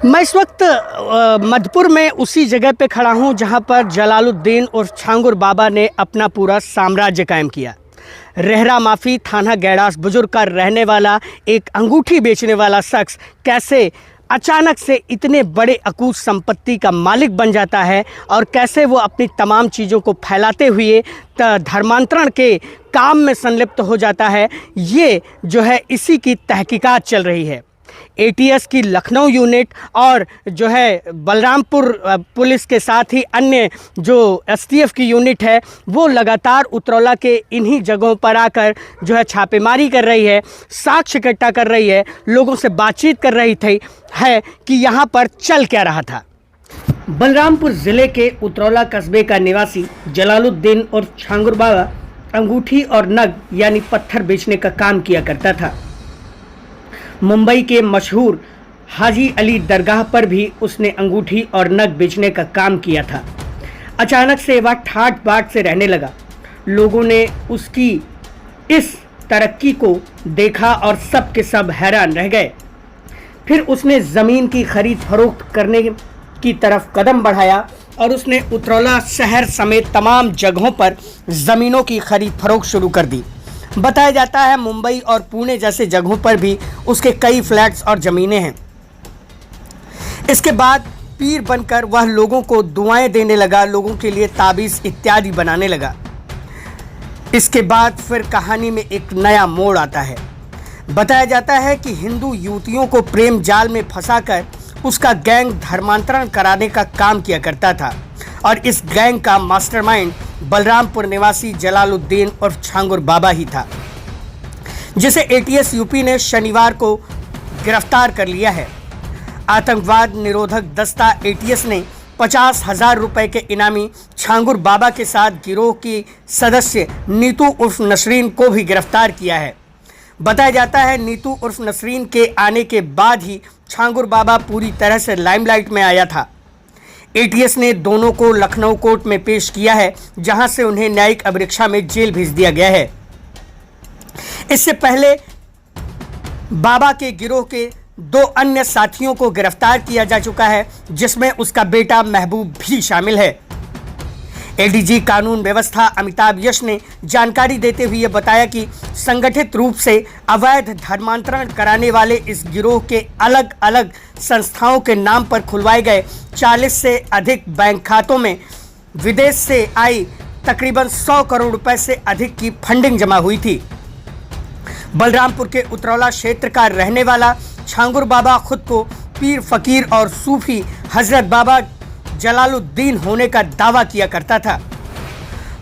मैं इस वक्त मधुपुर में उसी जगह पे खड़ा हूँ जहाँ पर जलालुद्दीन और छांगुर बाबा ने अपना पूरा साम्राज्य कायम किया। रेहरा माफ़ी थाना गैड़ास बुजुर्ग का रहने वाला एक अंगूठी बेचने वाला शख्स कैसे अचानक से इतने बड़े अकूत संपत्ति का मालिक बन जाता है और कैसे वो अपनी तमाम चीज़ों को फैलाते हुए धर्मांतरण के काम में संलिप्त हो जाता है, ये जो है इसी की तहकीकात चल रही है। एटीएस की लखनऊ यूनिट और जो है बलरामपुर पुलिस के साथ ही अन्य जो एसटीएफ की यूनिट है वो लगातार उतरौला के इन्हीं जगहों पर आकर जो है छापेमारी कर रही है, साक्ष्य इकट्ठा कर रही है, लोगों से बातचीत कर रही थी है कि यहाँ पर चल क्या रहा था। बलरामपुर ज़िले के उतरौला कस्बे का निवासी जलालुद्दीन और छांगुर बाबा अंगूठी और नग यानी पत्थर बेचने का काम किया करता था। मुंबई के मशहूर हाजी अली दरगाह पर भी उसने अंगूठी और नग बेचने का काम किया था। अचानक से वह ठाट बाट से रहने लगा। लोगों ने उसकी इस तरक्की को देखा और सब के सब हैरान रह गए। फिर उसने ज़मीन की खरीद फरोख्त करने की तरफ कदम बढ़ाया और उसने उतरौला शहर समेत तमाम जगहों पर ज़मीनों की खरीद फरोख्त शुरू कर दी। बताया जाता है मुंबई और पुणे जैसे जगहों पर भी उसके कई फ्लैट्स और ज़मीनें हैं। इसके बाद पीर बनकर वह लोगों को दुआएं देने लगा, लोगों के लिए ताबीज़ इत्यादि बनाने लगा। इसके बाद फिर कहानी में एक नया मोड़ आता है। बताया जाता है कि हिंदू युवतियों को प्रेम जाल में फंसाकर उसका गैंग धर्मांतरण कराने का काम किया करता था और इस गैंग का मास्टरमाइंड बलरामपुर निवासी जलालुद्दीन और छांगुर बाबा ही था, जिसे एटीएस यूपी ने शनिवार को गिरफ्तार कर लिया है। आतंकवाद निरोधक दस्ता एटीएस ने 50,000 रुपए के इनामी छांगुर बाबा के साथ गिरोह की सदस्य नीतू उर्फ नसरीन को भी गिरफ्तार किया है। बताया जाता है नीतू उर्फ नसरीन के आने के बाद ही छांगुर बाबा पूरी तरह से लाइमलाइट में आया था। एटीएस ने दोनों को लखनऊ कोर्ट में पेश किया है, जहां से उन्हें न्यायिक अभिरक्षा में जेल भेज दिया गया है। इससे पहले बाबा के गिरोह के 2 अन्य साथियों को गिरफ्तार किया जा चुका है, जिसमें उसका बेटा महबूब भी शामिल है। एडीजी कानून व्यवस्था अमिताभ यश ने जानकारी देते हुए बताया कि संगठित रूप से अवैध धर्मांतरण कराने वाले इस गिरोह के अलग अलग संस्थाओं के नाम पर खुलवाए गए 40 से अधिक बैंक खातों में विदेश से आई तकरीबन 100 करोड़ रुपए से अधिक की फंडिंग जमा हुई थी। बलरामपुर के उतरौला क्षेत्र का रहने वाला छांगुर बाबा खुद को पीर फकीर और सूफी हजरत बाबा जलालुद्दीन होने का दावा किया करता था।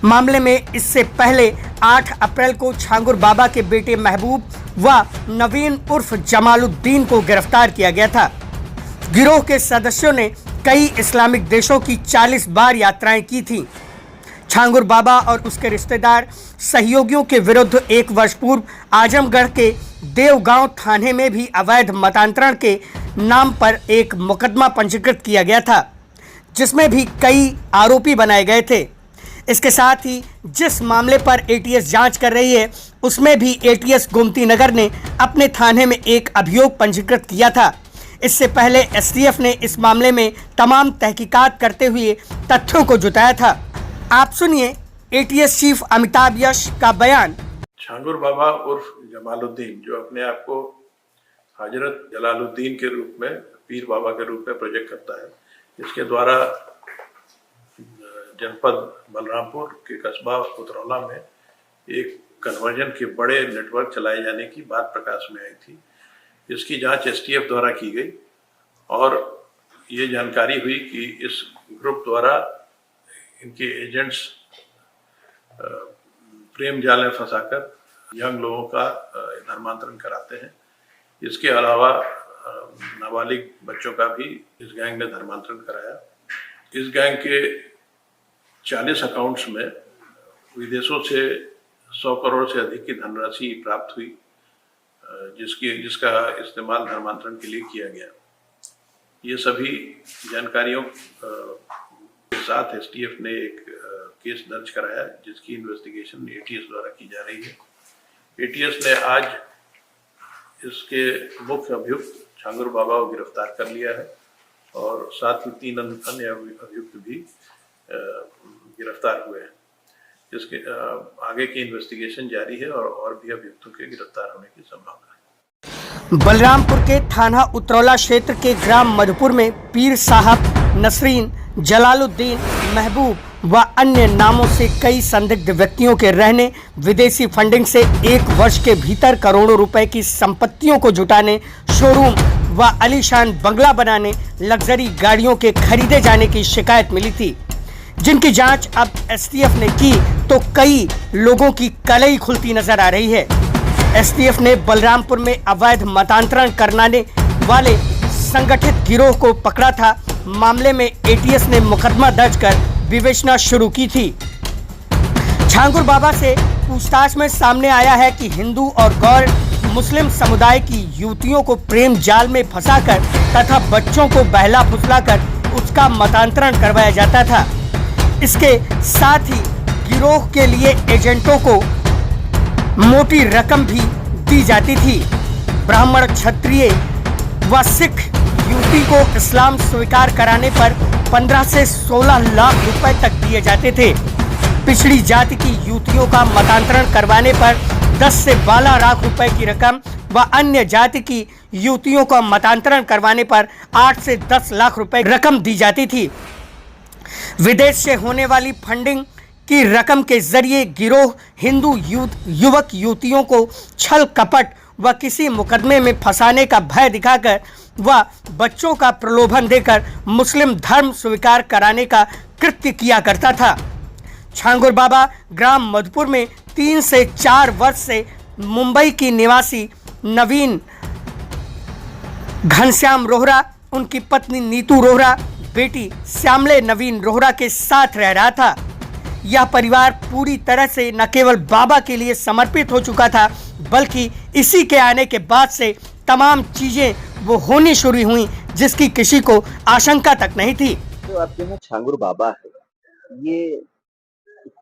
मामले में इससे पहले 8 अप्रैल को छांगुर बाबा के बेटे महबूब व नवीन उर्फ जमालुद्दीन को गिरफ्तार किया गया था। गिरोह के सदस्यों ने कई इस्लामिक देशों की 40 बार यात्राएं की थीं। छांगुर बाबा और उसके रिश्तेदार सहयोगियों के विरुद्ध 1 वर्ष पूर्व आजमगढ़ के देवगांव थाने में भी अवैध मतांतरण के नाम पर एक मुकदमा पंजीकृत किया गया था, जिसमें भी कई आरोपी बनाए गए थे। इसके साथ ही जिस मामले पर एटीएस जांच कर रही है, उसमें भी एटीएस गोमती नगर ने अपने थाने में एक अभियोग पंजीकृत किया था। इससे पहले एसटीएफ ने इस मामले में तमाम तहकीकात करते हुए तथ्यों को जुटाया था। आप सुनिए एटीएस चीफ अमिताभ यश का बयान। छांगुर बाबा उर्फ जमालुद्दीन, जो अपने आप को हजरत जलालुद्दीन के रूप में, पीर बाबा के रूप में प्रोजेक्ट करता है, इसके द्वारा जनपद बलरामपुर के कस्बा उतरौला में एक कन्वर्जन के बड़े नेटवर्क चलाए जाने की बात प्रकाश में आई थी। इसकी जांच एसटीएफ द्वारा की गई और ये जानकारी हुई कि इस ग्रुप द्वारा इनके एजेंट्स प्रेम जाल में फंसाकर यंग लोगों का धर्मांतरण कराते हैं। इसके अलावा नाबालिग बच्चों का भी इस गैंग ने धर्मांतरण कराया। इस गैंग के 40 अकाउंट्स में विदेशों से 100 करोड़ से अधिक की धनराशि प्राप्त हुई, जिसका इस्तेमाल धर्मांतरण के लिए किया गया। ये सभी जानकारियों के साथ एसटीएफ ने एक केस दर्ज कराया, जिसकी इन्वेस्टिगेशन एटीएस द्वारा की जा रही है। एटीएस ने आज इसके मुख्य अभियुक्त छांगुर बाबा को गिरफ्तार कर लिया है और साथ ही 3 अन्य अभियुक्त भी गिरफ्तार हुए हैं। इसके आगे की इन्वेस्टिगेशन जारी है और भी अभियुक्तों के गिरफ्तार होने की संभावना है। बलरामपुर के थाना उतरौला क्षेत्र के ग्राम मधुपुर में पीर साहब, नसरीन, जलालुद्दीन, महबूब व अन्य नामों से कई संदिग्ध व्यक्तियों के रहने, विदेशी फंडिंग से 1 वर्ष के भीतर करोड़ों रुपए की संपत्तियों को जुटाने, शोरूम व आलीशान बंगला बनाने, लग्जरी गाड़ियों के खरीदे जाने की शिकायत मिली थी, जिनकी जांच अब एसटीएफ ने की तो कई लोगों की कलई खुलती नजर आ रही है। एसटीएफ ने बलरामपुर में अवैध मतांतरण कराने वाले संगठित गिरोह को पकड़ा था। मामले में एटीएस ने मुकदमा दर्ज कर विवेचना शुरू की थी। छांगुर बाबा से पूछताछ में सामने आया है कि हिंदू और गैर मुस्लिम समुदाय की युवतियों को प्रेम जाल में फंसाकर तथा बच्चों को बहला फुसलाकर उसका मतांतरण करवाया जाता था। इसके साथ ही गिरोह के लिए एजेंटों को मोटी रकम भी दी जाती थी। ब्राह्मण, क्षत्रिय व सिख युवती को इस्लाम स्वीकार कराने पर 15 से 16 लाख रुपए तक दिए जाते थे। पिछड़ी जाति की युवतियों का मतांतरण करवाने पर 10 से 12 लाख रुपए की रकम व अन्य जाति की युवतियों का मतांतरण करवाने पर 8 से 10 लाख रुपए रकम दी जाती थी। विदेश से होने वाली फंडिंग की रकम के जरिए गिरोह हिंदू युवक युवतियों को छल कपट व किसी मुकदमे में फंसाने का भय दिखाकर व बच्चों का प्रलोभन देकर मुस्लिम धर्म स्वीकार कराने का कृत्य किया करता था। छांगुर बाबा ग्राम मधुपुर में 3 से 4 वर्ष से मुंबई की निवासी नवीन घनश्याम रोहरा, उनकी पत्नी नीतू रोहरा, बेटी श्यामले नवीन रोहरा के साथ रह रहा था। यह परिवार पूरी तरह से न केवल बाबा के लिए समर्पित हो चुका था, बल्कि इसी के आने के बाद से तमाम चीजें वो होनी शुरू हुई जिसकी किसी को आशंका तक नहीं थी। तो आपके यहाँ छांगुर बाबा है, ये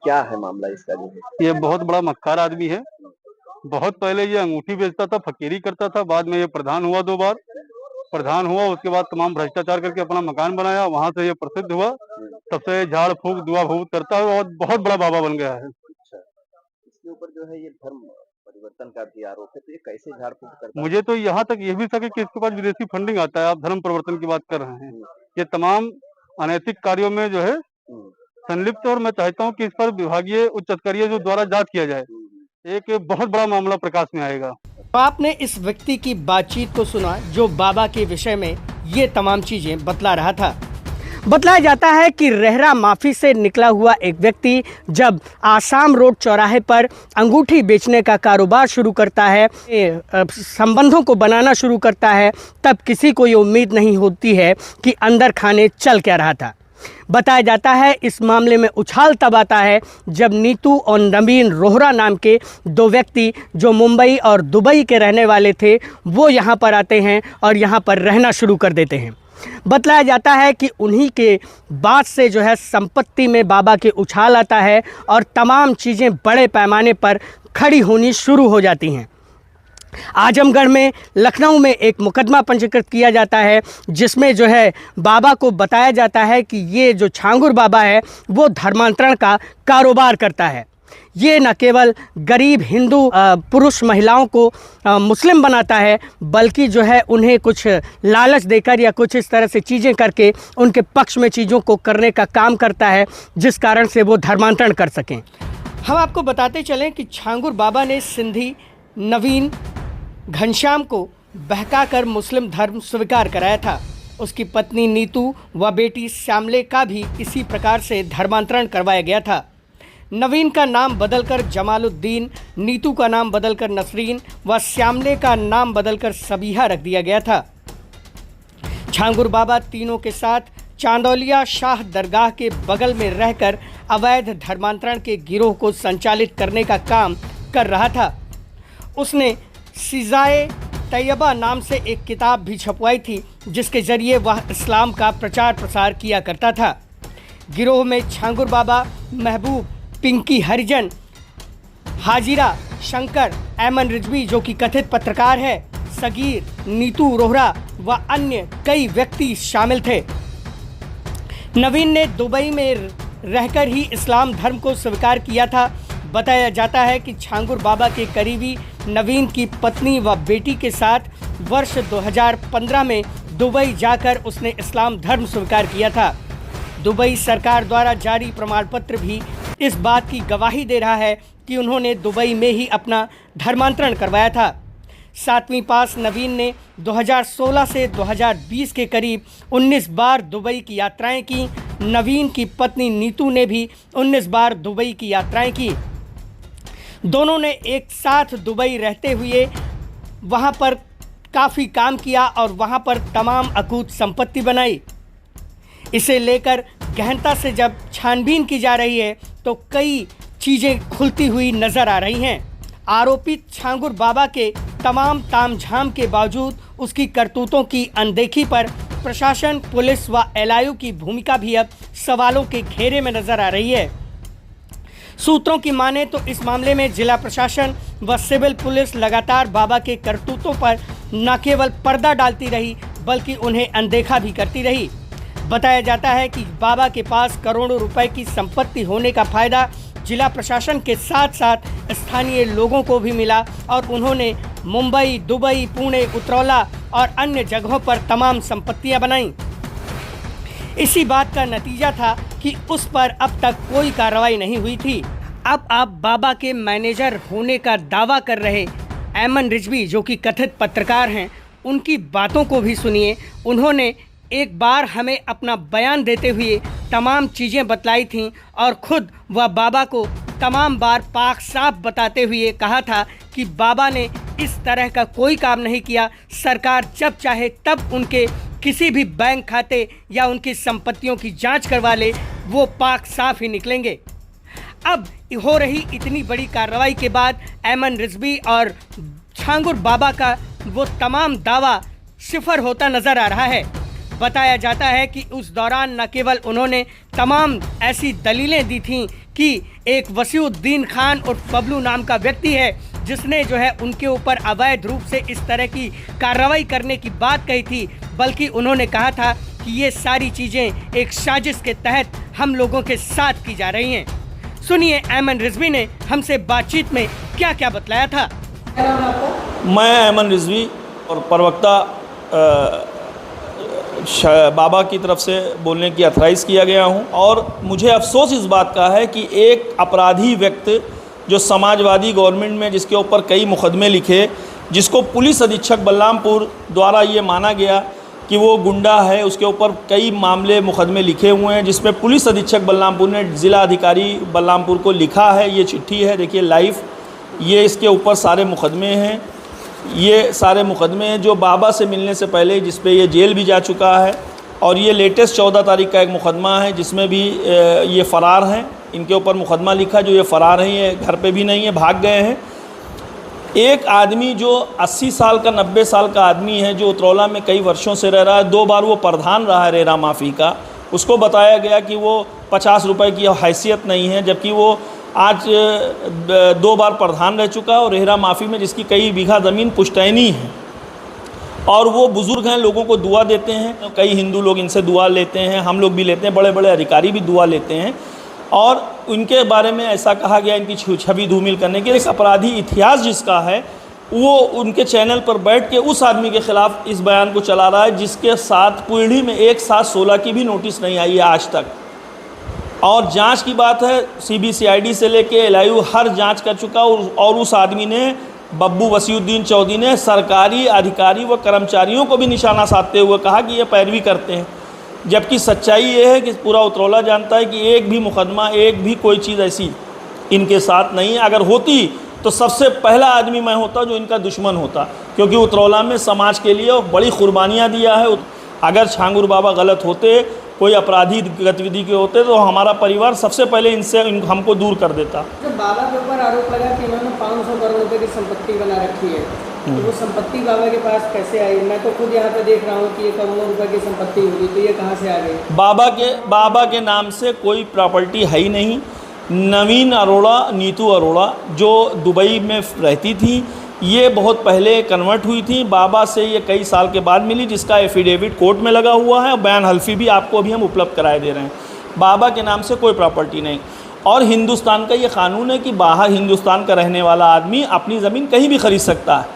क्या है मामला इसका? जो है ये बहुत बड़ा मक्कार आदमी है। बहुत पहले ये अंगूठी बेचता था, फकीरी करता था। बाद में ये प्रधान हुआ, 2 बार प्रधान हुआ। उसके बाद तमाम भ्रष्टाचार करके अपना मकान बनाया, वहां से ये प्रसिद्ध हुआ। तब से झाड़ फूक दुआ भूत करता है और बहुत बड़ा बाबा बन गया है। अच्छा, इसके ऊपर जो है ये धर्म परिवर्तन का भी आरोप है, तो ये कैसे झाड़ फूक करता है? मुझे तो यहाँ तक ये भी शक है कि इसके पास विदेशी फंडिंग आता है। आप धर्म परिवर्तन की बात कर रहे हैं, ये तमाम अनैतिक कार्यों में जो है संलिप्त है और मैं चाहता हूँ कि इस पर विभागीय उच्च अधिकारियों जो द्वारा जांच किया जाए। एक बहुत बड़ा मामला प्रकाश में आएगा। आपने इस व्यक्ति की बातचीत को सुना जो बाबा के विषय में ये तमाम चीजें बतला रहा था। बतलाया जाता है कि रेहरा माफी से निकला हुआ एक व्यक्ति जब आसाम रोड चौराहे पर अंगूठी बेचने का कारोबार शुरू करता है, संबंधों को बनाना शुरू करता है, तब किसी को ये उम्मीद नहीं होती है कि अंदर खाने चल क्या रहा था। बताया जाता है इस मामले में उछाल तब आता है जब नीतू और नवीन रोहरा नाम के 2 व्यक्ति जो मुंबई और दुबई के रहने वाले थे वो यहाँ पर आते हैं और यहाँ पर रहना शुरू कर देते हैं। बतलाया जाता है कि उन्हीं के बाद से जो है संपत्ति में बाबा के उछाल आता है और तमाम चीज़ें बड़े पैमाने पर खड़ी होनी शुरू हो जाती हैं। आजमगढ़ में, लखनऊ में एक मुकदमा पंजीकृत किया जाता है जिसमें जो है बाबा को बताया जाता है कि ये जो छांगुर बाबा है वो धर्मांतरण का कारोबार करता है। ये न केवल गरीब हिंदू पुरुष महिलाओं को मुस्लिम बनाता है, बल्कि जो है उन्हें कुछ लालच देकर या कुछ इस तरह से चीज़ें करके उनके पक्ष में चीज़ों को करने का काम करता है, जिस कारण से वो धर्मांतरण कर सकें। हम आपको बताते चलें कि छांगुर बाबा ने सिंधी नवीन घनश्याम को बहकाकर मुस्लिम धर्म स्वीकार कराया था। उसकी पत्नी नीतू व बेटी श्यामले का भी इसी प्रकार से धर्मांतरण करवाया गया था। नवीन का नाम बदलकर जमालुद्दीन, नीतू का नाम बदलकर नसरीन व श्यामले का नाम बदलकर सबीहा रख दिया गया था। छांगुर बाबा तीनों के साथ चांदौलिया शाह दरगाह के बगल में रहकर अवैध धर्मांतरण के गिरोह को संचालित करने का काम कर रहा था। उसने सिजाए तैयबा नाम से एक किताब भी छपवाई थी जिसके जरिए वह इस्लाम का प्रचार प्रसार किया करता था। गिरोह में छांगुर बाबा, महबूब, पिंकी हरिजन, हाजिरा, शंकर, ऐमन रिजवी जो कि कथित पत्रकार है, सगीर, नीतू रोहरा व अन्य कई व्यक्ति शामिल थे। नवीन ने दुबई में रहकर ही इस्लाम धर्म को स्वीकार किया था। बताया जाता है कि छांगुर बाबा के करीबी नवीन की पत्नी व बेटी के साथ वर्ष 2015 में दुबई जाकर उसने इस्लाम धर्म स्वीकार किया था। दुबई सरकार द्वारा जारी प्रमाण पत्र भी इस बात की गवाही दे रहा है कि उन्होंने दुबई में ही अपना धर्मांतरण करवाया था। 7वीं पास नवीन ने 2016 से 2020 के करीब 19 बार दुबई की यात्राएं की। नवीन की पत्नी नीतू ने भी 19 बार दुबई की यात्राएं की। दोनों ने एक साथ दुबई रहते हुए वहां पर काफ़ी काम किया और वहां पर तमाम अकूत संपत्ति बनाई। इसे लेकर गहनता से जब छानबीन की जा रही है तो कई चीज़ें खुलती हुई नज़र आ रही हैं। आरोपित छांगुर बाबा के तमाम तामझाम के बावजूद उसकी करतूतों की अनदेखी पर प्रशासन, पुलिस व एलआईयू की भूमिका भी अब सवालों के घेरे में नज़र आ रही है। सूत्रों की माने तो इस मामले में जिला प्रशासन व सिविल पुलिस लगातार बाबा के करतूतों पर न केवल पर्दा डालती रही बल्कि उन्हें अनदेखा भी करती रही। बताया जाता है कि बाबा के पास करोड़ों रुपए की संपत्ति होने का फायदा जिला प्रशासन के साथ साथ स्थानीय लोगों को भी मिला और उन्होंने मुंबई, दुबई, पुणे, उतरौला और अन्य जगहों पर तमाम संपत्तियां बनाईं। इसी बात का नतीजा था कि उस पर अब तक कोई कार्रवाई नहीं हुई थी। अब आप बाबा के मैनेजर होने का दावा कर रहे ऐमन रिजवी, जो कि कथित पत्रकार हैं, उनकी बातों को भी सुनिए। उन्होंने एक बार हमें अपना बयान देते हुए तमाम चीज़ें बतलाई थीं और ख़ुद वह बाबा को तमाम बार पाक साफ बताते हुए कहा था कि बाबा ने इस तरह का कोई काम नहीं किया। सरकार जब चाहे तब उनके किसी भी बैंक खाते या उनकी संपत्तियों की जांच करवा ले, वो पाक साफ ही निकलेंगे। अब हो रही इतनी बड़ी कार्रवाई के बाद ऐमन रिजवी और छांगुर बाबा का वो तमाम दावा सिफर होता नज़र आ रहा है। बताया जाता है कि उस दौरान न केवल उन्होंने तमाम ऐसी दलीलें दी थीं कि एक वसीउद्दीन खान और बबलू नाम का व्यक्ति है जिसने जो है उनके ऊपर अवैध रूप से इस तरह की कार्रवाई करने की बात कही थी, बल्कि उन्होंने कहा था कि ये सारी चीज़ें एक साजिश के तहत हम लोगों के साथ की जा रही हैं। सुनिए ऐमन रिजवी ने हमसे बातचीत में क्या क्या बतलाया था। मैं ऐमन रिजवी और प्रवक्ता बाबा की तरफ से बोलने की अथराइज़ किया गया हूं और मुझे अफसोस इस बात का है कि एक अपराधी व्यक्ति जो समाजवादी गवर्नमेंट में जिसके ऊपर कई मुकदमे लिखे, जिसको पुलिस अधीक्षक बलरामपुर द्वारा ये माना गया कि वो गुंडा है, उसके ऊपर कई मामले मुकदमे लिखे हुए हैं, जिसमें पुलिस अधीक्षक बलरामपुर ने ज़िला अधिकारी बलरामपुर को लिखा है। ये चिट्ठी है, देखिए लाइव, ये इसके ऊपर सारे मुकदमे हैं। ये सारे मुकदमे हैं जो बाबा से मिलने से पहले जिस पे ये जेल भी जा चुका है और ये लेटेस्ट 14 तारीख का एक मुकदमा है जिसमें भी ये फ़रार हैं। इनके ऊपर मुकदमा लिखा जो ये फ़रार हैं, ये घर पे भी नहीं है, भाग गए हैं। एक आदमी जो 80 साल का 90 साल का आदमी है जो उतरौला में कई वर्षों से रह रहा है, 2 बार वो प्रधान रहा है रेरा माफ़ी का, उसको बताया गया कि वो 50 रुपये की हैसियत नहीं है, जबकि वो आज 2 बार प्रधान रह चुका है और रेहरा माफ़ी में जिसकी कई बीघा ज़मीन पुश्तैनी है और वो बुज़ुर्ग हैं, लोगों को दुआ देते हैं। कई हिंदू लोग इनसे दुआ लेते हैं, हम लोग भी लेते हैं, बड़े बड़े अधिकारी भी दुआ लेते हैं और उनके बारे में ऐसा कहा गया इनकी छवि धूमिल करने के। एक अपराधी इतिहास जिसका है वो उनके चैनल पर बैठ के उस आदमी के ख़िलाफ़ इस बयान को चला रहा है जिसके साथ पीढ़ी में 1/7/16 की भी नोटिस नहीं आई है आज तक। और जांच की बात है, CBCID से लेके एलआईयू हर जांच कर चुका और उस आदमी ने, बब्बू वसीउद्दीन चौधरी ने, सरकारी अधिकारी व कर्मचारियों को भी निशाना साधते हुए कहा कि ये पैरवी करते हैं, जबकि सच्चाई ये है कि पूरा उतरौला जानता है कि एक भी मुकदमा, एक भी कोई चीज़ ऐसी इनके साथ नहीं है। अगर होती तो सबसे पहला आदमी मैं होता जो इनका दुश्मन होता, क्योंकि उतरौला में समाज के लिए बड़ी कुर्बानियाँ दिया है। अगर छांगुर बाबा गलत होते, कोई अपराधी गतिविधि के होते तो हमारा परिवार सबसे पहले इनसे हमको दूर कर देता। जब बाबा के ऊपर आरोप लगा कि उन्होंने 500 करोड़ रुपए की संपत्ति बना रखी है, तो वो संपत्ति बाबा के पास कैसे आई? मैं तो खुद यहाँ पे देख रहा हूँ कि ये करोड़ों रुपए की संपत्ति होगी, तो ये कहाँ से आ गई? बाबा के नाम से कोई प्रॉपर्टी है ही नहीं। नवीन अरोड़ा, नीतू अरोड़ा जो दुबई में रहती थी, ये बहुत पहले कन्वर्ट हुई थी। बाबा से ये कई साल के बाद मिली, जिसका एफिडेविट कोर्ट में लगा हुआ है और बयान हल्फी भी आपको अभी हम उपलब्ध कराए दे रहे हैं। बाबा के नाम से कोई प्रॉपर्टी नहीं। और हिंदुस्तान का ये कानून है कि बाहर हिंदुस्तान का रहने वाला आदमी अपनी ज़मीन कहीं भी ख़रीद सकता है।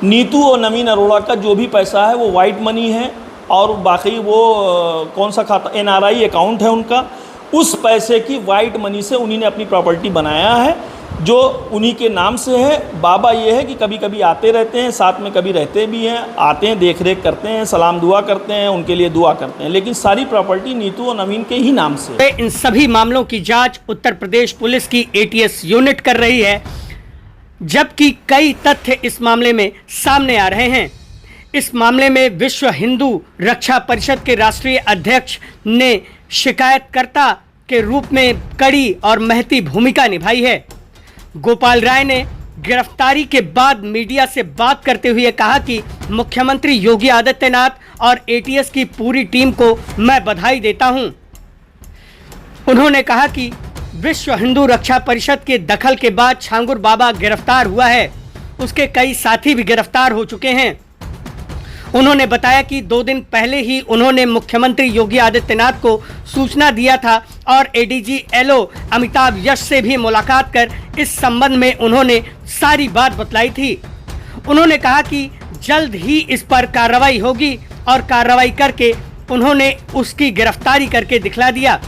नीतू और नवीन अरोड़ा का जो भी पैसा है वो वाइट मनी है, और बाकी वो कौन सा खाता, NRI अकाउंट है उनका, उस पैसे की वाइट मनी से उन्हीं ने अपनी प्रॉपर्टी बनाया है जो उन्हीं के नाम से है। बाबा ये है कि कभी कभी आते रहते हैं, साथ में कभी रहते भी हैं, आते हैं, देख रेख करते हैं, सलाम दुआ करते हैं, उनके लिए दुआ करते हैं, लेकिन सारी प्रॉपर्टी नीतू और नवीन के ही नाम से है। इन सभी मामलों की जांच उत्तर प्रदेश पुलिस की ATS यूनिट कर रही है, जबकि कई तथ्य इस मामले में सामने आ रहे हैं। इस मामले में विश्व हिंदू रक्षा परिषद के राष्ट्रीय अध्यक्ष ने शिकायतकर्ता के रूप में कड़ी और महती भूमिका निभाई है। गोपाल राय ने गिरफ्तारी के बाद मीडिया से बात करते हुए कहा कि मुख्यमंत्री योगी आदित्यनाथ और ATS की पूरी टीम को मैं बधाई देता हूं। उन्होंने कहा कि विश्व हिंदू रक्षा परिषद के दखल के बाद छांगुर बाबा गिरफ्तार हुआ है, उसके कई साथी भी गिरफ्तार हो चुके हैं। उन्होंने बताया कि 2 दिन पहले ही उन्होंने मुख्यमंत्री योगी आदित्यनाथ को सूचना दिया था और ADG LO अमिताभ यश से भी मुलाकात कर इस संबंध में उन्होंने सारी बात बतलाई थी। उन्होंने कहा कि जल्द ही इस पर कार्रवाई होगी और कार्रवाई करके उन्होंने उसकी गिरफ्तारी करके दिखला दिया।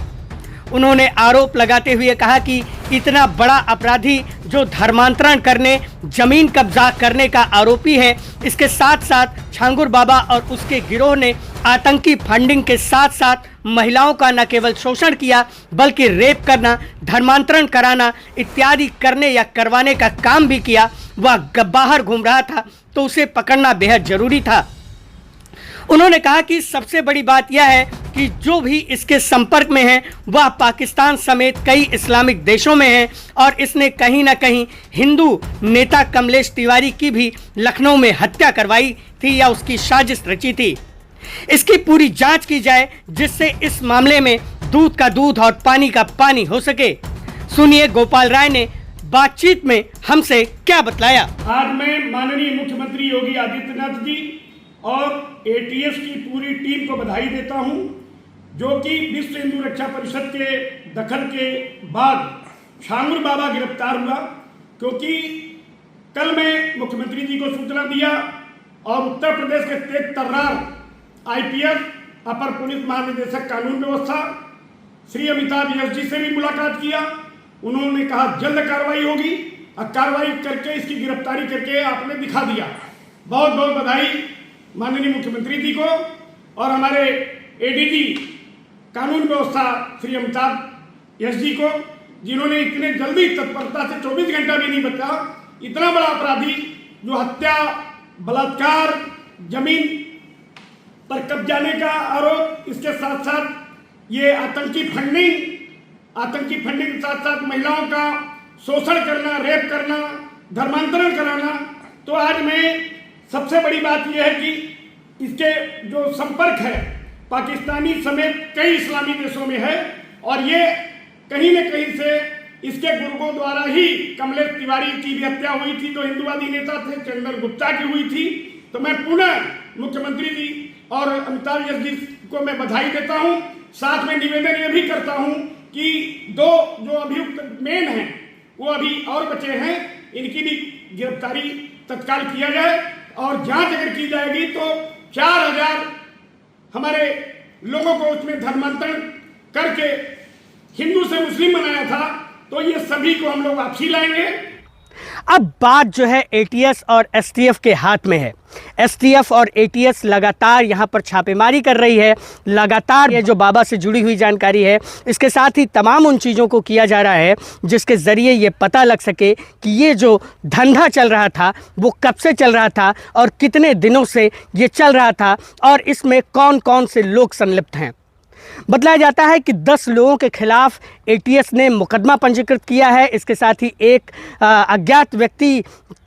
उन्होंने आरोप लगाते हुए कहा कि इतना बड़ा अपराधी जो धर्मांतरण करने, जमीन कब्जा करने का आरोपी है, इसके साथ साथ छांगुर बाबा और उसके गिरोह ने आतंकी फंडिंग के साथ साथ महिलाओं का न केवल शोषण किया बल्कि रेप करना, धर्मांतरण कराना इत्यादि करने या करवाने का काम भी किया। वह बाहर घूम रहा था तो उसे पकड़ना बेहद जरूरी था। उन्होंने कहा कि सबसे बड़ी बात यह है कि जो भी इसके संपर्क में है वह पाकिस्तान समेत कई इस्लामिक देशों में है और इसने कहीं ना कहीं हिंदू नेता कमलेश तिवारी की भी लखनऊ में हत्या करवाई थी या उसकी साजिश रची थी। इसकी पूरी जांच की जाए जिससे इस मामले में दूध का दूध और पानी का पानी हो सके। सुनिए गोपाल राय ने बातचीत में हमसे क्या बतलाया। आज मैं माननीय मुख्यमंत्री योगी आदित्यनाथ जी और ATS की पूरी टीम को बधाई देता हूं, जो कि विश्व हिंदू रक्षा परिषद के दखल के बाद छांगुर बाबा गिरफ्तार हुआ। क्योंकि कल मैं मुख्यमंत्री जी को सूचना दिया और उत्तर प्रदेश के तेज तर्रार IPS अपर पुलिस महानिदेशक कानून व्यवस्था श्री अमिताभ यश जी से भी मुलाकात किया। उन्होंने कहा जल्द कार्रवाई होगी और कार्रवाई करके इसकी गिरफ्तारी करके आपने दिखा दिया। बहुत बहुत बधाई माननीय मुख्यमंत्री जी को और हमारे ADG कानून व्यवस्था श्री अमिताभ यश जी को, जिन्होंने इतने जल्दी तत्परता से 24 घंटा भी नहीं बचा इतना बड़ा अपराधी जो हत्या, बलात्कार, जमीन पर कब्जाने का आरोप, इसके साथ साथ ये आतंकी फंडिंग के साथ साथ महिलाओं का शोषण करना, रेप करना, धर्मांतरण कराना। तो आज मैं सबसे बड़ी बात यह है कि इसके जो संपर्क है पाकिस्तानी समेत कई इस्लामी देशों में है और ये कहीं न कहीं से इसके गुर्गों द्वारा ही कमलेश तिवारी की भी हत्या हुई थी जो हिंदुवादी नेता थे, चंदन गुप्ता की हुई थी। तो मैं पुनः मुख्यमंत्री जी और अमिताभ यश जी को मैं बधाई देता हूं। साथ में निवेदन ये भी करता हूं कि 2 जो अभियुक्त मेन हैं वो अभी और बचे हैं, इनकी भी गिरफ्तारी तत्काल किया जाए और जांच अगर की जाएगी तो 4000 हमारे लोगों को उसमें धर्मांतरण करके हिंदू से मुस्लिम बनाया था, तो ये सभी को हम लोग वापसी लाएंगे। अब बात जो है ATS और STF के हाथ में है। STF और ATS लगातार यहाँ पर छापेमारी कर रही है। लगातार ये जो बाबा से जुड़ी हुई जानकारी है, इसके साथ ही तमाम उन चीज़ों को किया जा रहा है जिसके ज़रिए ये पता लग सके कि ये जो धंधा चल रहा था वो कब से चल रहा था और कितने दिनों से ये चल रहा था और इसमें कौन कौन से लोग संलिप्त हैं। बतलाया जाता है कि 10 लोगों के खिलाफ एटीएस ने मुकदमा पंजीकृत किया है। इसके साथ ही एक अज्ञात व्यक्ति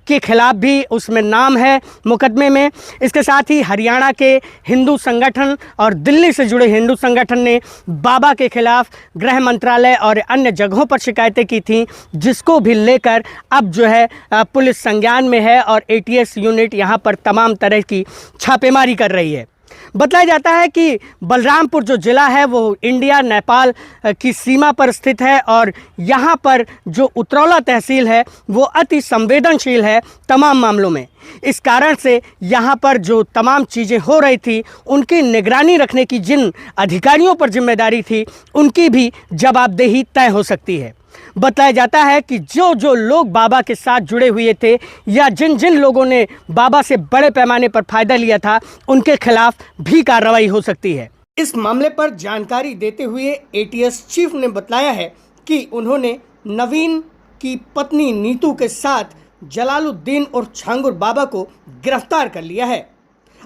के खिलाफ भी उसमें नाम है मुकदमे में। इसके साथ ही हरियाणा के हिंदू संगठन और दिल्ली से जुड़े हिंदू संगठन ने बाबा के खिलाफ गृह मंत्रालय और अन्य जगहों पर शिकायतें की थीं, जिसको भी लेकर अब जो है पुलिस संज्ञान में है और एटीएस यूनिट यहाँ पर तमाम तरह की छापेमारी कर रही है। बताया जाता है कि बलरामपुर जो ज़िला है वो इंडिया नेपाल की सीमा पर स्थित है और यहाँ पर जो उतरौला तहसील है वो अति संवेदनशील है तमाम मामलों में। इस कारण से यहाँ पर जो तमाम चीज़ें हो रही थी उनकी निगरानी रखने की जिन अधिकारियों पर जिम्मेदारी थी उनकी भी जवाबदेही तय हो सकती है। बताया जाता है कि जो जो लोग बाबा के साथ जुड़े हुए थे या जिन जिन लोगों ने बाबा से बड़े पैमाने पर फ़ायदा लिया था उनके खिलाफ भी कार्रवाई हो सकती है। इस मामले पर जानकारी देते हुए एटीएस चीफ ने बताया है कि उन्होंने नवीन की पत्नी नीतू के साथ जलालुद्दीन और छांगुर बाबा को गिरफ्तार कर लिया है।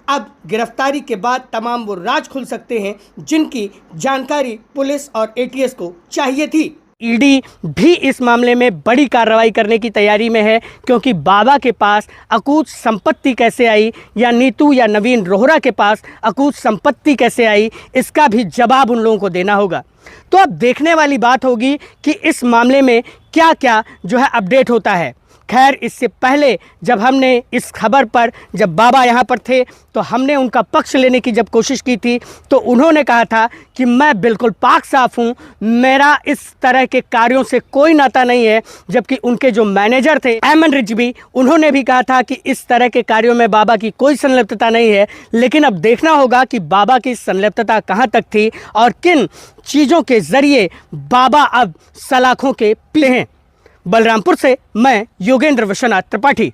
अब गिरफ्तारी के बाद तमाम वो राज खुल सकते हैं जिनकी जानकारी पुलिस और एटीएस को चाहिए थी। ईडी भी इस मामले में बड़ी कार्रवाई करने की तैयारी में है, क्योंकि बाबा के पास अकूत संपत्ति कैसे आई या नीतू या नवीन रोहरा के पास अकूत संपत्ति कैसे आई, इसका भी जवाब उन लोगों को देना होगा। तो अब देखने वाली बात होगी कि इस मामले में क्या क्या जो है अपडेट होता है। खैर, इससे पहले जब हमने इस खबर पर जब बाबा यहाँ पर थे तो हमने उनका पक्ष लेने की जब कोशिश की थी तो उन्होंने कहा था कि मैं बिल्कुल पाक साफ़ हूँ, मेरा इस तरह के कार्यों से कोई नाता नहीं है। जबकि उनके जो मैनेजर थे अहमद रिजवी, उन्होंने भी कहा था कि इस तरह के कार्यों में बाबा की कोई संलिप्तता नहीं है। लेकिन अब देखना होगा कि बाबा की संलिप्तता कहाँ तक थी और किन चीज़ों के ज़रिए बाबा अब सलाखों के पीछे हैं। बलरामपुर से मैं योगेंद्र विश्वनाथ त्रिपाठी।